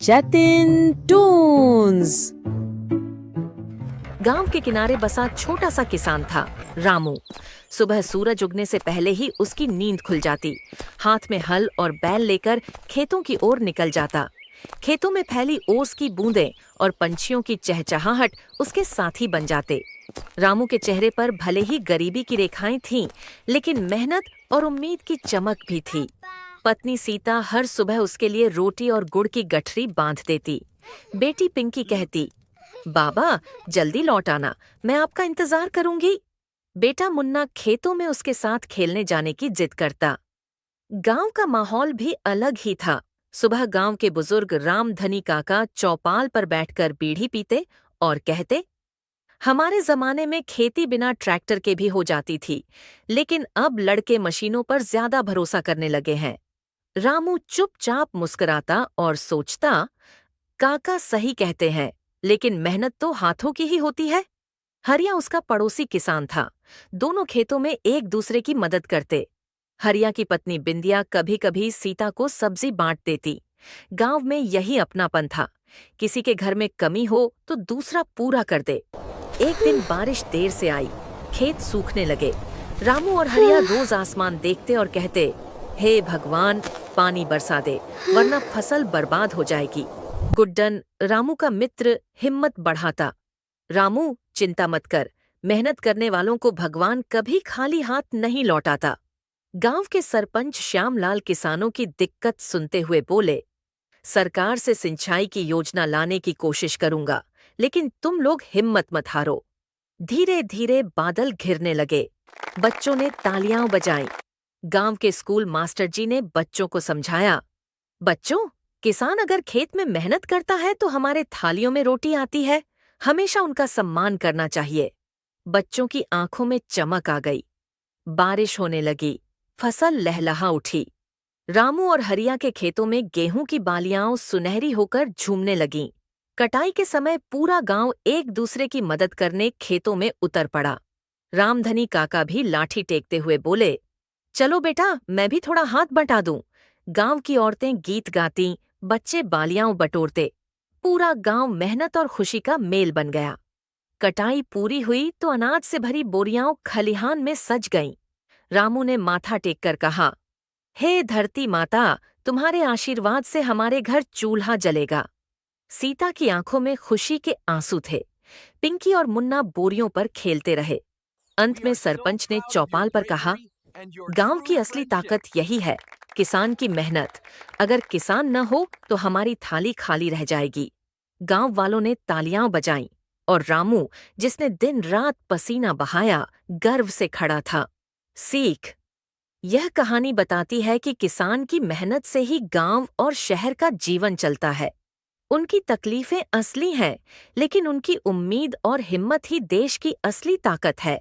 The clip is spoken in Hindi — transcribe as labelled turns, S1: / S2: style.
S1: जतिन टून्स।
S2: गांव के किनारे बसा छोटा सा किसान था, रामू। सुबह सूरज उगने से पहले ही उसकी नींद खुल जाती। हाथ में हल और बैल लेकर खेतों की ओर निकल जाता। खेतों में फैली ओस की बूंदें और पंछियों की चहचहाहट उसके साथी बन जाते। रामू के चेहरे पर भले ही गरीबी की रेखाएं थीं, लेकिन मेहनत और उम्मीद की चमक भी थी। पत्नी सीता हर सुबह उसके लिए रोटी और गुड़ की गठरी बांध देती। बेटी पिंकी कहती, बाबा जल्दी लौट आना, मैं आपका इंतजार करूंगी। बेटा मुन्ना खेतों में उसके साथ खेलने जाने की जिद करता। गांव का माहौल भी अलग ही था। सुबह गांव के बुजुर्ग रामधनी काका चौपाल पर बैठकर बीड़ी पीते और कहते, हमारे जमाने में खेती बिना ट्रैक्टर के भी हो जाती थी, लेकिन अब लड़के मशीनों पर ज्यादा भरोसा करने लगे हैं। रामू चुपचाप मुस्कुराता और सोचता, काका सही कहते हैं, लेकिन मेहनत तो हाथों की ही होती है। हरिया उसका पड़ोसी किसान था। दोनों खेतों में एक दूसरे की मदद करते। हरिया की पत्नी बिंदिया कभी कभी सीता को सब्जी बांट देती। गांव में यही अपनापन था। किसी के घर में कमी हो तो दूसरा पूरा कर दे। एक दिन बारिश देर से आई, खेत सूखने लगे। रामू और हरिया रोज आसमान देखते और कहते, हे भगवान, पानी बरसा दे, वरना फसल बर्बाद हो जाएगी। गुड्डन, रामू का मित्र, हिम्मत बढ़ाता। रामू चिंता मत कर, मेहनत करने वालों को भगवान कभी खाली हाथ नहीं लौटाता। गांव के सरपंच श्यामलाल किसानों की दिक्कत सुनते हुए बोले, सरकार से सिंचाई की योजना लाने की कोशिश करूंगा, लेकिन तुम लोग हिम्मत मत हारो। धीरे धीरे बादल घिरने लगे। बच्चों ने तालियां बजाईं। गांव के स्कूल मास्टर जी ने बच्चों को समझाया, बच्चों, किसान अगर खेत में मेहनत करता है तो हमारे थालियों में रोटी आती है, हमेशा उनका सम्मान करना चाहिए। बच्चों की आंखों में चमक आ गई। बारिश होने लगी, फसल लहलहा उठी। रामू और हरिया के खेतों में गेहूं की बालियां सुनहरी होकर झूमने लगीं। कटाई के समय पूरा गांव एक दूसरे की मदद करने खेतों में उतर पड़ा। रामधनी काका भी लाठी टेकते हुए बोले, चलो बेटा, मैं भी थोड़ा हाथ बटा दूं। गांव की औरतें गीत गातीं, बच्चे बालियां बटोरते। पूरा गांव मेहनत और खुशी का मेल बन गया। कटाई पूरी हुई तो अनाज से भरी बोरियां खलिहान में सज गईं। रामू ने माथा टेककर कहा, हे धरती माता, तुम्हारे आशीर्वाद से हमारे घर चूल्हा जलेगा। सीता की आंखों में खुशी के आंसू थे। पिंकी और मुन्ना बोरियों पर खेलते रहे। अंत में सरपंच ने चौपाल पर कहा, गांव की असली ताकत यही है, किसान की मेहनत। अगर किसान न हो तो हमारी थाली खाली रह जाएगी। गांव वालों ने तालियां बजाईं और रामू, जिसने दिन रात पसीना बहाया, गर्व से खड़ा था। सीख, यह कहानी बताती है कि किसान की मेहनत से ही गांव और शहर का जीवन चलता है। उनकी तकलीफें असली हैं, लेकिन उनकी उम्मीद और हिम्मत ही देश की असली ताकत है।